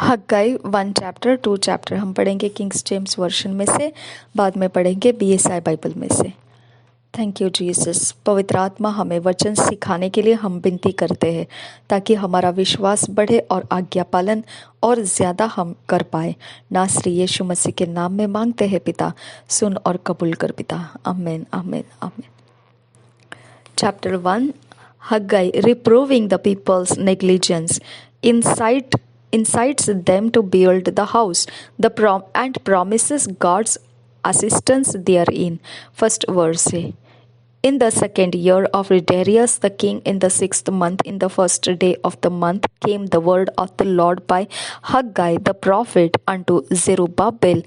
हग्गाई 1 chapter 2 chapter हम पढ़ेंगे Kings James version में से, बाद में पढ़ेंगे बीएसआई बाइबल में से। Thank you Jesus. पवित्र आत्मा हमें वचन सिखाने के लिए हम विनती करते हैं ताकि हमारा विश्वास बढ़े और आज्ञा पालन और ज़्यादा हम कर पाए। नासरी यीशु मसीह के नाम में मांगते हैं पिता, सुन और कबूल कर पिता। आमीन आमीन आमीन। Chapter 1 Haggai, reproving the people's negligence, incites them to build the house and promises God's assistance therein. First verse. In the second year of Darius the king, in the 6th month, in the first day of the month, came the word of the Lord by Haggai the prophet unto Zerubbabel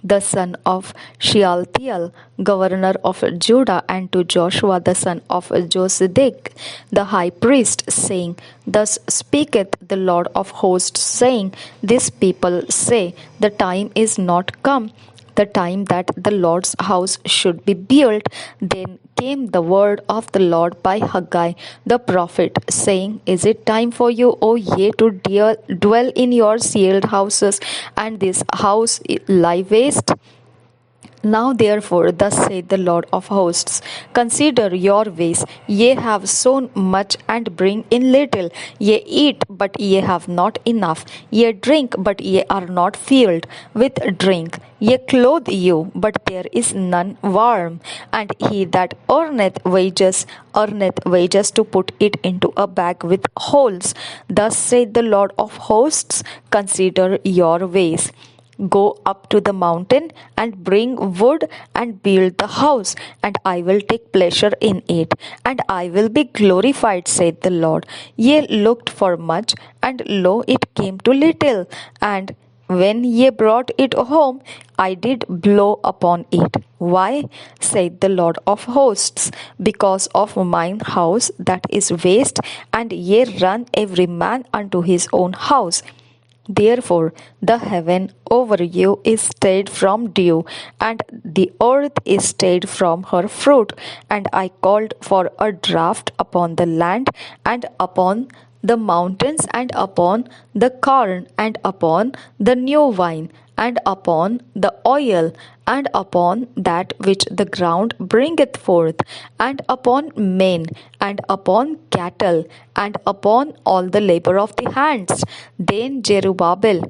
the son of Shealtiel, governor of Judah, and to Joshua the son of Josedek, the high priest, saying, Thus speaketh the Lord of hosts, saying, This people say, The time is not come, the time that the Lord's house should be built. Then came the word of the Lord by Haggai the prophet, saying, Is it time for you, O ye, to dwell in your sealed houses, and this house lie waste? Now therefore, thus saith the Lord of hosts, Consider your ways. Ye have sown much and bring in little. Ye eat, but ye have not enough. Ye drink, but ye are not filled with drink. Ye clothe you, but there is none warm. And he that earneth wages to put it into a bag with holes. Thus saith the Lord of hosts, Consider your ways. Go up to the mountain and bring wood and build the house, and I will take pleasure in it, and I will be glorified, saith the Lord. Ye looked for much, and lo, it came to little, and when ye brought it home, I did blow upon it. Why, saith the Lord of hosts? Because of mine house that is waste, and ye run every man unto his own house. Therefore the heaven over you is stayed from dew, and the earth is stayed from her fruit. And I called for a drought upon the land, and upon the mountains, and upon the corn, and upon the new wine, and upon the oil, and upon that which the ground bringeth forth, and upon men, and upon cattle, and upon all the labor of the hands. Then Zerubbabel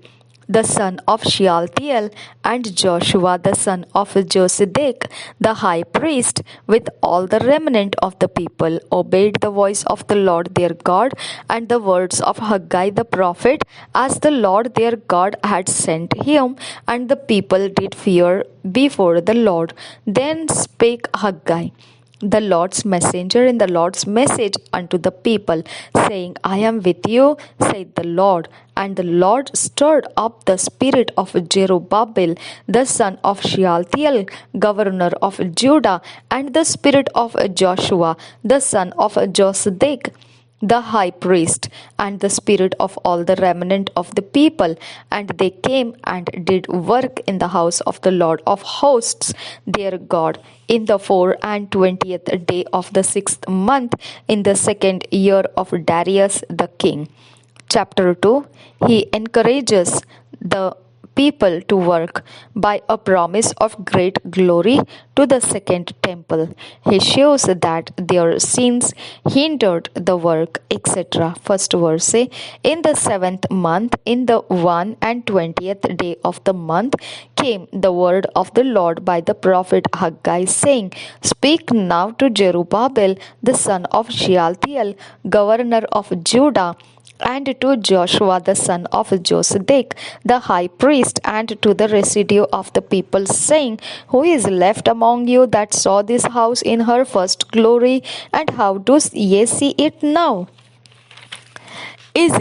the son of Shealtiel, and Joshua the son of Josedek, the high priest, with all the remnant of the people, obeyed the voice of the Lord their God, and the words of Haggai the prophet, as the Lord their God had sent him, and the people did fear before the Lord. Then spake Haggai, the Lord's messenger, in the Lord's message unto the people, saying, I am with you, saith the Lord. And the Lord stirred up the spirit of Zerubbabel, the son of Shealtiel, governor of Judah, and the spirit of Joshua, the son of Josedek, the high priest, and the spirit of all the remnant of the people. And they came and did work in the house of the Lord of hosts their God, in the 24th day of the 6th month, in the second year of Darius the king. Chapter 2 He encourages the people to work by a promise of great glory to the second temple. He shows that their sins hindered the work, etc. First verse. In the 7th month, in the 21st day of the month, came the word of the Lord by the prophet Haggai, saying, Speak now to Zerubbabel the son of Shealtiel, governor of Judah, and to Joshua the son of Josedek, the high priest, and to the residue of the people, saying, Who is left among you that saw this house in her first glory, and how do ye see it now? Is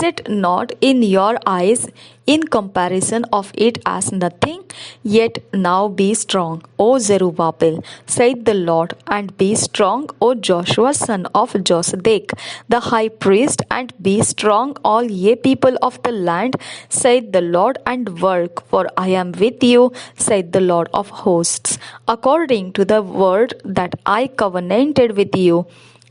it not in your eyes? in comparison of it as nothing? Yet now be strong, O Zerubbabel, said the Lord, and be strong, O Joshua son of Josedek, the high priest, and be strong, all ye people of the land, said the Lord, and work, for I am with you, said the Lord of hosts, according to the word that I covenanted with you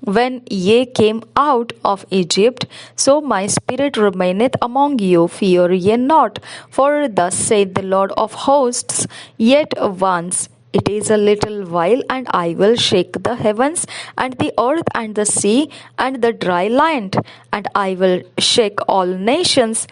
when ye came out of Egypt. So my spirit remaineth among you, fear ye not. For thus saith the Lord of hosts, yet once it is a little while, and I will shake the heavens, and the earth, and the sea, and the dry land, and I will shake all nations.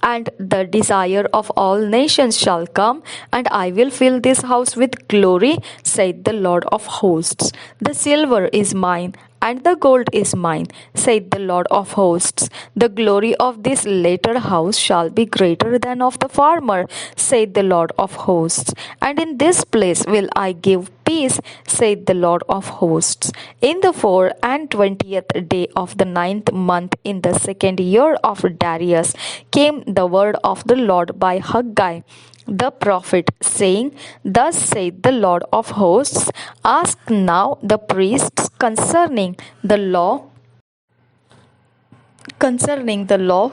And the desire of all nations shall come, and I will fill this house with glory, saith the Lord of hosts. The silver is mine, and the gold is mine, saith the Lord of hosts. The glory of this latter house shall be greater than of the former, saith the Lord of hosts. And in this place will I give peace, saith the Lord of hosts. In the 24th day of the 9th month, in the 2nd year of Darius, came the word of the Lord by Haggai the prophet, saying, Thus saith the Lord of hosts, ask now the priests concerning the law,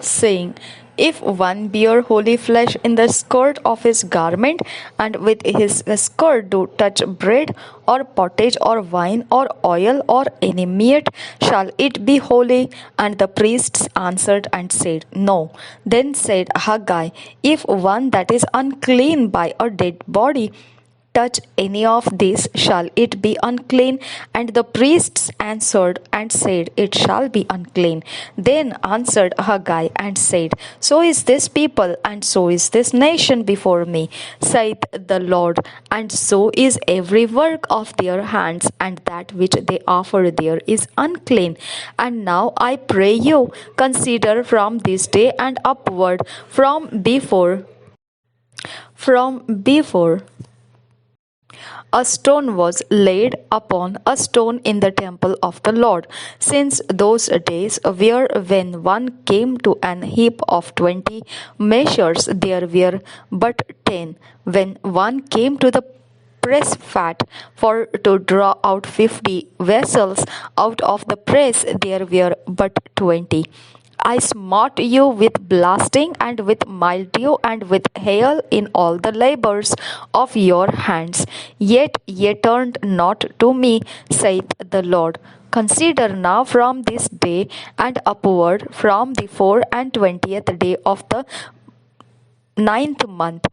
saying, If one bear holy flesh in the skirt of his garment, and with his skirt do touch bread, or pottage, or wine, or oil, or any meat, shall it be holy? And the priests answered and said, No. Then said Haggai, If one that is unclean by a dead body touch any of these, shall it be unclean? And the priests answered and said, It shall be unclean. Then answered Haggai and said, So is this people, and so is this nation before me, saith the Lord, and so is every work of their hands, and that which they offer there is unclean. And now I pray you, consider from this day and upward, from before a stone was laid upon a stone in the temple of the Lord, since those days were when one came to an heap of 20 measures, there were but 10. When one came to the press fat for to draw out 50 vessels out of the press, there were but 20. I smote you with blasting, and with mildew, and with hail in all the labors of your hands. Yet ye turned not to me, saith the Lord. Consider now from this day and upward, from the 24th day of the 9th month,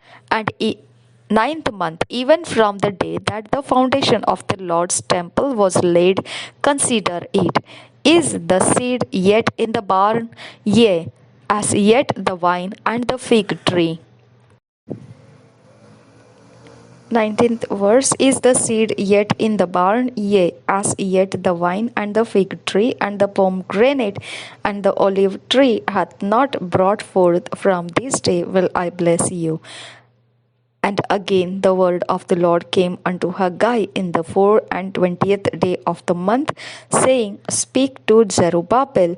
even from the day that the foundation of the Lord's temple was laid, consider it. Is the seed yet in the barn? Yea, as yet the vine and the fig tree. 19th verse. Is the seed yet in the barn? Yea, as yet the vine and the fig tree and the pomegranate and the olive tree hath not brought forth. From this day will I bless you. And again the word of the Lord came unto Haggai in the 24th day of the month, saying, Speak to Zerubbabel,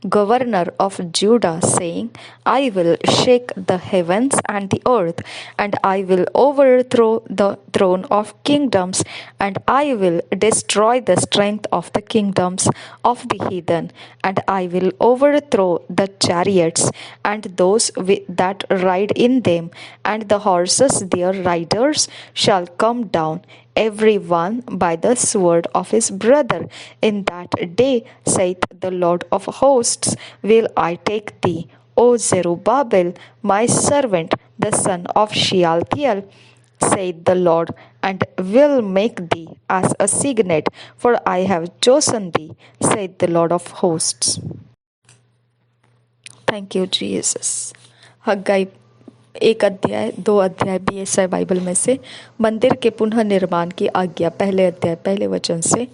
governor of Judah, saying, I will shake the heavens and the earth, and I will overthrow the throne of kingdoms, and I will destroy the strength of the kingdoms of the heathen, and I will overthrow the chariots and those that ride in them, and the horses their riders shall come down, every one by the sword of his brother. In that day, saith the Lord of hosts, will I take thee, O Zerubbabel, my servant, the son of Shealtiel, saith the Lord, and will make thee as a signet, for I have chosen thee, saith the Lord of hosts. Thank you, Jesus. हग्गाई 1 अध्याय 2 अध्याय BSI Bible में से मंदिर के पुनः निर्माण की आज्ञा, पहले अध्याय पहले वचन से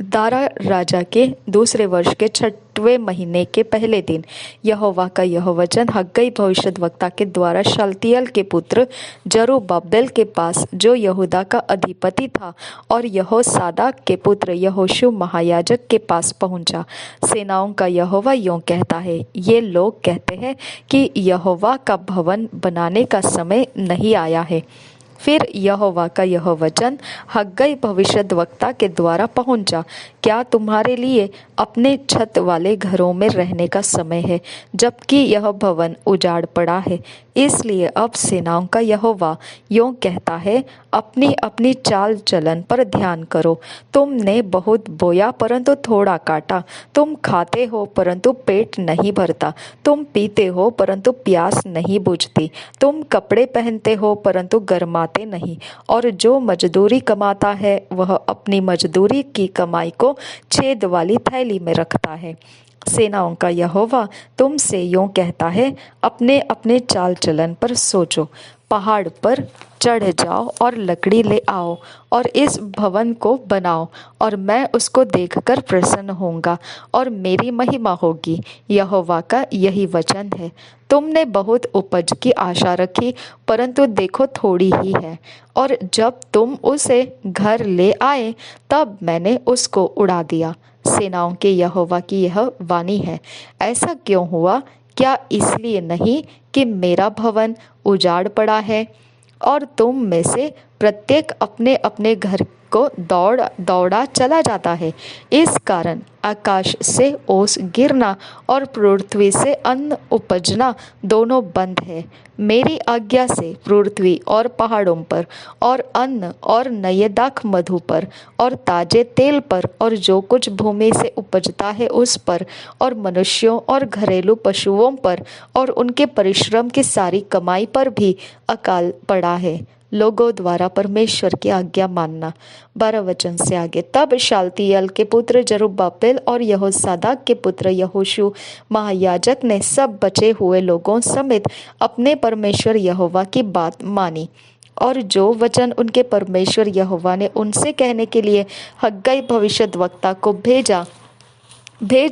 दारा राजा के दूसरे वर्ष के 6वें महीने के पहले दिन यहोवा का यह वचन हग्गई भविष्यद्वक्ता के द्वारा शालतियेल के पुत्र जरुब्बाबेल के पास, जो यहूदा का अधिपति था, और यहोसादाक के पुत्र यहोशू महायाजक के पास पहुंचा। सेनाओं का यहोवा यूं कहता है, ये लोग कहते हैं कि यहोवा का भवन बनाने का समय नहीं आया है। फिर यहोवा का यह वचन हग्गई भविष्यद्वक्ता के द्वारा पहुंचा, क्या तुम्हारे लिए अपने छत वाले घरों में रहने का समय है, जबकि यह भवन उजाड़ पड़ा है? इसलिए अब सेनाओं का यहोवा यूं कहता है, अपनी अपनी चाल चलन पर ध्यान करो। तुमने बहुत बोया परंतु थोड़ा काटा, तुम खाते हो परंतु पेट नहीं भरता, तुम पीते हो परंतु प्यास नहीं बुझती, तुम कपड़े पहनते हो परंतु गर्माते नहीं, और जो मजदूरी कमाता है वह अपनी मजदूरी की कमाई को छेद वाली थैली में रखता है। सेनाओं का यहोवा तुमसे यूं कहता है, अपने अपने चाल चलन पर सोचो, पहाड़ पर चढ़ जाओ और लकड़ी ले आओ और इस भवन को बनाओ, और मैं उसको देखकर प्रसन्न होऊंगा और मेरी महिमा होगी। यहोवा का यही वचन है। तुमने बहुत उपज की आशा रखी, परंतु देखो थोड़ी ही है, और जब तुम उसे घर ले आए तब मैंने उसको उड़ा दिया। सेनाओं के यहोवा की यह वाणी है। ऐसा क्यों हुआ? क्या इसलिए नहीं कि मेरा भवन उजाड़ पड़ा है और तुम में से प्रत्येक अपने अपने घर को दौड़ा चला जाता है? इस कारण आकाश से ओस गिरना और पृथ्वी से अन्न उपजना दोनों बंद है। मेरी आज्ञा से पृथ्वी और पहाड़ों पर और अन्न और नये दाख मधु पर और ताजे तेल पर और जो कुछ भूमि से उपजता है उस पर और मनुष्यों और घरेलू पशुओं पर और उनके परिश्रम की सारी कमाई पर भी अकाल पड़ा है। लोगों द्वारा परमेश्वर की आज्ञा मानना। 12 वचन से आगे। तब शालतियेल के पुत्र जरुब्बाबेल और यहोसादाक के पुत्र यहोशू महायाजक ने सब बचे हुए लोगों समेत अपने परमेश्वर यहोवा की बात मानी, और जो वचन उनके परमेश्वर यहोवा ने उनसे कहने के लिए हग्गई भविष्यद्वक्ता को भेज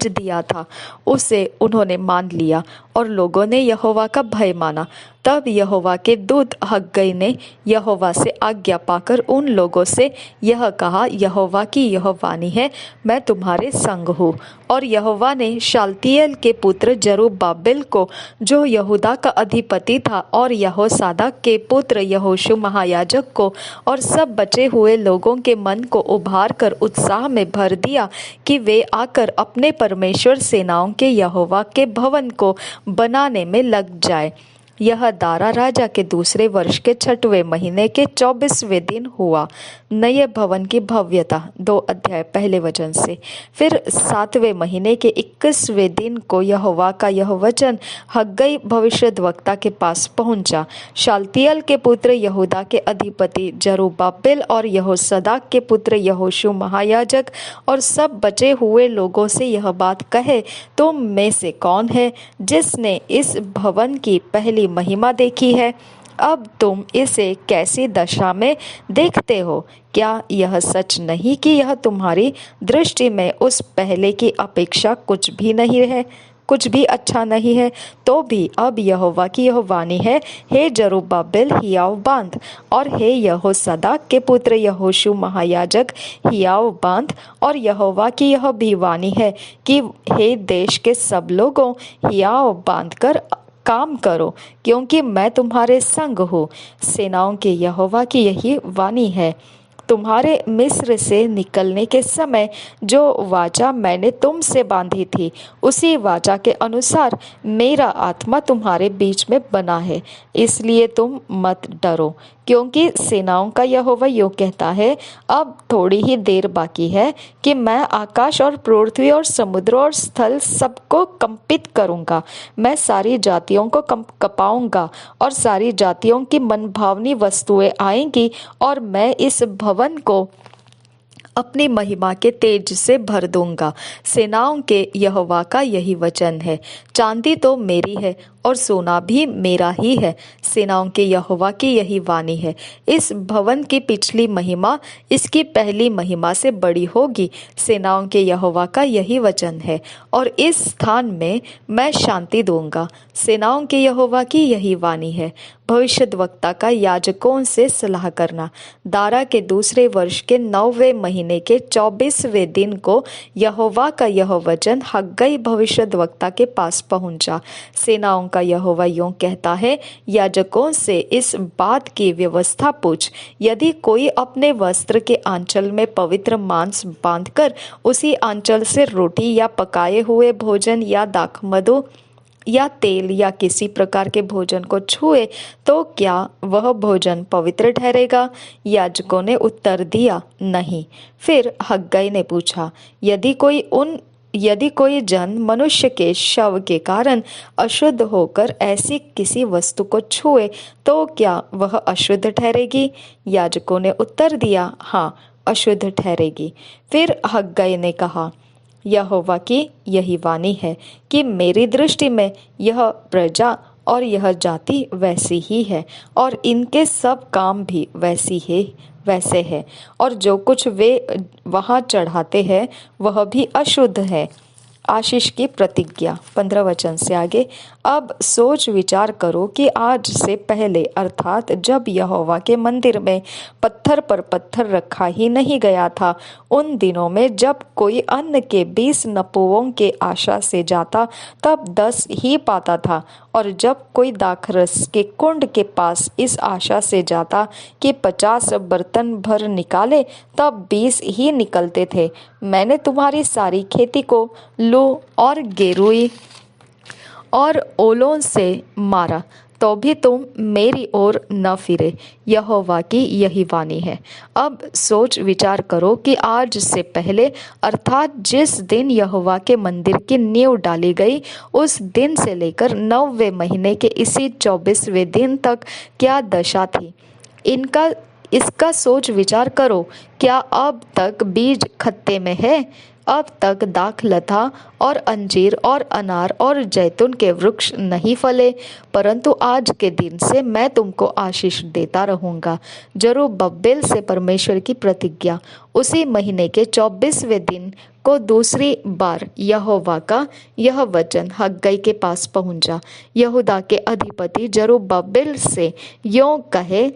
दिया था, उसे उन्होंने मान लिया, और लोगों ने यहोवा का भय माना। तब यहोवा के दूत हग्गई ने यहोवा से आज्ञा पाकर उन लोगों से यह कहा, यहोवा की यह वाणी है, मैं तुम्हारे संग हूँ। और यहोवा ने शालतियेल के पुत्र जरुब्बाबेल को, जो यहूदा का अधिपति था, और यहोसादाक के पुत्र यहोशू महायाजक को और सब बचे हुए लोगों के मन को उभार कर उत्साह में भर दिया कि वे आकर अपने परमेश्वर सेनाओं के यहोवा के भवन को बनाने में लग जाए। यह दारा राजा के दूसरे वर्ष के 6वें महीने के 24वें दिन हुआ। नए भवन की भव्यता। 2 अध्याय पहले वचन से। फिर 7वें महीने के 21वें दिन को यहोवा का यह वचन हग्गई भविष्यद्वक्ता के पास पहुंचा। शालतियेल के पुत्र यहूदा के अधिपति जरुब्बाबेल और यहोसादाक के पुत्र यहोशू महायाजक और सब बचे हुए लोगों से यह बात कहे, तुम में से कौन है जिसने इस भवन की पहली महिमा देखी है? अब तुम इसे कैसी दशा में देखते हो? क्या यह सच नहीं कि यह तुम्हारी दृष्टि में उस पहले की अपेक्षा कुछ भी अच्छा नहीं है? तो भी अब यहोवा की यह वाणी है, हे जरुब्बाबेल हियाव बांध, और हे यहोसादाक के पुत्र यहोशू महायाजक हियाव बांध, और यहोवा की यह भी वाणी है कि हे देश के सब लोगों, हियाव बांध कर काम करो, क्योंकि मैं तुम्हारे संग हूँ। सेनाओं के यहोवा की यही वाणी है, तुम्हारे मिस्र से निकलने के समय जो वाचा मैंने तुमसे बांधी थी, उसी वाचा के अनुसार मेरा आत्मा तुम्हारे बीच में बना है। इसलिए तुम मत डरो, क्योंकि सेनाओं का यहोवा यूं कहता है, अब थोड़ी ही देर बाकी है कि मैं आकाश और पृथ्वी और समुद्र और स्थल सबको कंपित करूंगा। मैं सारी जातियों को कपाऊंगा और सारी जातियों की मनभावनी वस्तुएं आएंगी, और मैं इस भवन को अपनी महिमा के तेज से भर दूंगा। सेनाओं के यहोवा का यही वचन है। चांदी तो मेरी है और सोना भी मेरा ही है। सेनाओं के यहोवा की यही वाणी है। इस भवन की पिछली महिमा इसकी पहली महिमा से बड़ी होगी। सेनाओं के यहोवा का यही वचन है, और इस स्थान में मैं शांति दूंगा। सेनाओं के यहोवा की यही वाणी है। भविष्यद्वक्ता का याजकों से सलाह करना। दारा के दूसरे वर्ष के 9वें महीने के 24वें दिन को यहोवा का यह वचन हग्गई भविष्यद्वक्ता के पास पहुंचा। सेनाओं का यहोवा यूं कहता है, याजकों से इस बात की व्यवस्था पूछ, यदि कोई अपने वस्त्र के आंचल में पवित्र मांस बांधकर उसी आंचल से रोटी या पकाए हुए भोजन या दाखमधु या तेल या किसी प्रकार के भोजन को छुए, तो क्या वह भोजन पवित्र ठहरेगा? याजकों ने उत्तर दिया, नहीं। फिर हग्गई ने पूछा, यदि कोई जन मनुष्य के शव के कारण अशुद्ध होकर ऐसी किसी वस्तु को छुए, तो क्या वह अशुद्ध ठहरेगी? याजकों ने उत्तर दिया, हाँ, अशुद्ध ठहरेगी। फिर हग्गई ने कहा, यहोवा की यही वाणी है कि मेरी दृष्टि में यह प्रजा और यह जाति वैसी ही है, और इनके सब काम भी वैसे है, और जो कुछ वे वहाँ चढ़ाते हैं वह भी अशुद्ध है। आशीष की प्रतिज्ञा 15 वचन से आगे। अब सोच विचार करो कि आज से पहले, अर्थात जब यहोवा के मंदिर में पत्थर पर पत्थर रखा ही नहीं गया था, उन दिनों में जब कोई अन्न के 20 नपुओं के आशा से जाता तब 10 ही पाता था, और जब कोई दाखरस के कुंड के पास इस आशा से जाता कि 50 बर्तन भर निकाले तब 20 ही निकलते थे। मैंने तुम्हारी सारी खेती को लू और गेरुई और ओलों से मारा, तो भी तुम मेरी ओर न फिरे। यहोवा की यही वाणी है। अब सोच विचार करो कि आज से पहले, अर्थात जिस दिन यहोवा के मंदिर की नींव डाली गई, उस दिन से लेकर 9वें महीने के इसी 24वें दिन तक क्या दशा थी। इसका सोच विचार करो। क्या अब तक बीज खत्ते में है? अब तक दाखलता और अंजीर और अनार और जैतून के वृक्ष नहीं फले? परंतु आज के दिन से मैं तुमको आशीष देता रहूंगा। जरुब्बाबेल से परमेश्वर की प्रतिज्ञा। उसी महीने के 24वें दिन को दूसरी बार यहोवा का यह वचन हग्गई के पास पहुंचा। यहूदा के अधिपति जरुब्बाबेल से यों कहे,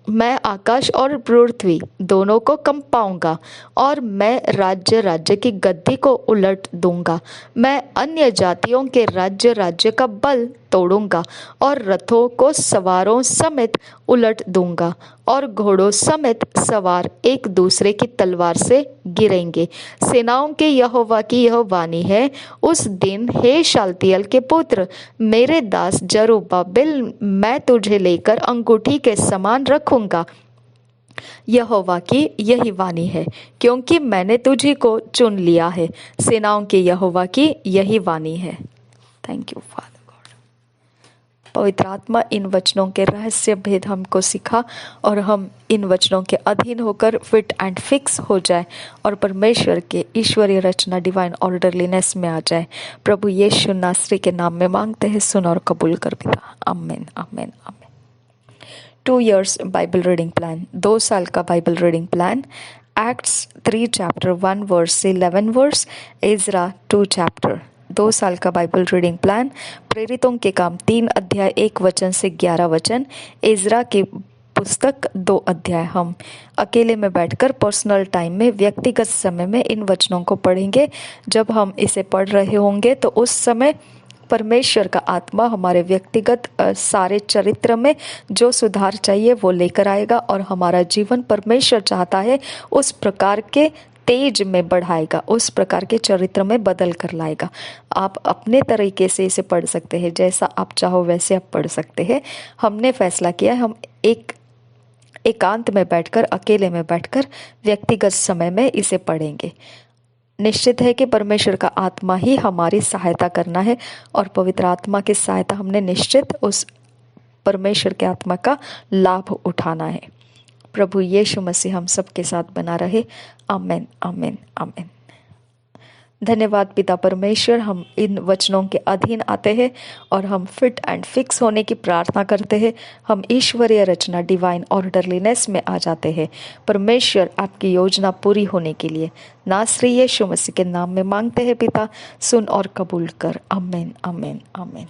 मैं आकाश और पृथ्वी दोनों को कंपाऊंगा, और मैं राज्य की गद्दी को उलट दूंगा। मैं अन्य जातियों के राज्य का बल तोड़ूंगा, और रथों को सवारों समेत उलट दूंगा, और घोड़ों समेत सवार एक दूसरे की तलवार से गिरेंगे। सेनाओं के यहोवा की यह वाणी है, उस दिन हे शालतियल के पुत्र, मेरे दास जरुब्बाबेल, मैं तुझे लेकर अंगूठी के समान रखूंगा। यहोवा की यही वाणी है, क्योंकि मैंने तुझी को चुन लिया है। सेनाओं के यहोवा की यही वाणी है। Thank you father God. पवित्र आत्मा इन वचनों के रहस्य भेद हमको सिखा, और हम इन वचनों के अधीन होकर फिट एंड फिक्स हो जाए और परमेश्वर के ईश्वरीय रचना डिवाइन ऑर्डरलीनेस में आ जाए। प्रभु यीशु नासरी के नाम में मांगते हैं, सुन और कबूल कर पिता। आमीन आमीन आमीन। 2 years बाइबल रीडिंग प्लान। 2 साल का Bible reading plan. Acts 3 chapter 1 verse से 11 verse। इज़रा 2 chapter। 2 साल का बाइबल रीडिंग प्लान। प्रेरितों के काम 3 अध्याय 1 वचन से 11 वचन। इज़रा की पुस्तक 2 अध्याय। हम अकेले में बैठकर पर्सनल टाइम में, व्यक्तिगत समय में इन वचनों को पढ़ेंगे। जब हम इसे पढ़ रहे होंगे तो उस समय परमेश्वर का आत्मा हमारे व्यक्तिगत सारे चरित्र में जो सुधार चाहिए वो लेकर आएगा, और हमारा जीवन परमेश्वर चाहता है उस प्रकार के तेज में बढ़ाएगा, उस प्रकार के चरित्र में बदल कर लाएगा। आप अपने तरीके से इसे पढ़ सकते हैं, जैसा आप चाहो वैसे आप पढ़ सकते हैं। हमने फैसला किया हम एकांत में बैठकर, अकेले में बैठकर व्यक्तिगत समय में इसे पढ़ेंगे। निश्चित है कि परमेश्वर का आत्मा ही हमारी सहायता करना है, और पवित्र आत्मा की सहायता हमने निश्चित उस परमेश्वर के आत्मा का लाभ उठाना है। प्रभु यीशु मसीह हम सबके साथ बना रहे। आमेन, आमेन, आमेन। धन्यवाद पिता परमेश्वर, हम इन वचनों के अधीन आते हैं और हम फिट एंड फिक्स होने की प्रार्थना करते हैं। हम ईश्वरीय रचना डिवाइन ऑर्डरलीनेस में आ जाते हैं। परमेश्वर आपकी योजना पूरी होने के लिए नासरी यीशु मसीह के नाम में मांगते हैं पिता, सुन और कबूल कर। आमेन, आमेन, आमेन।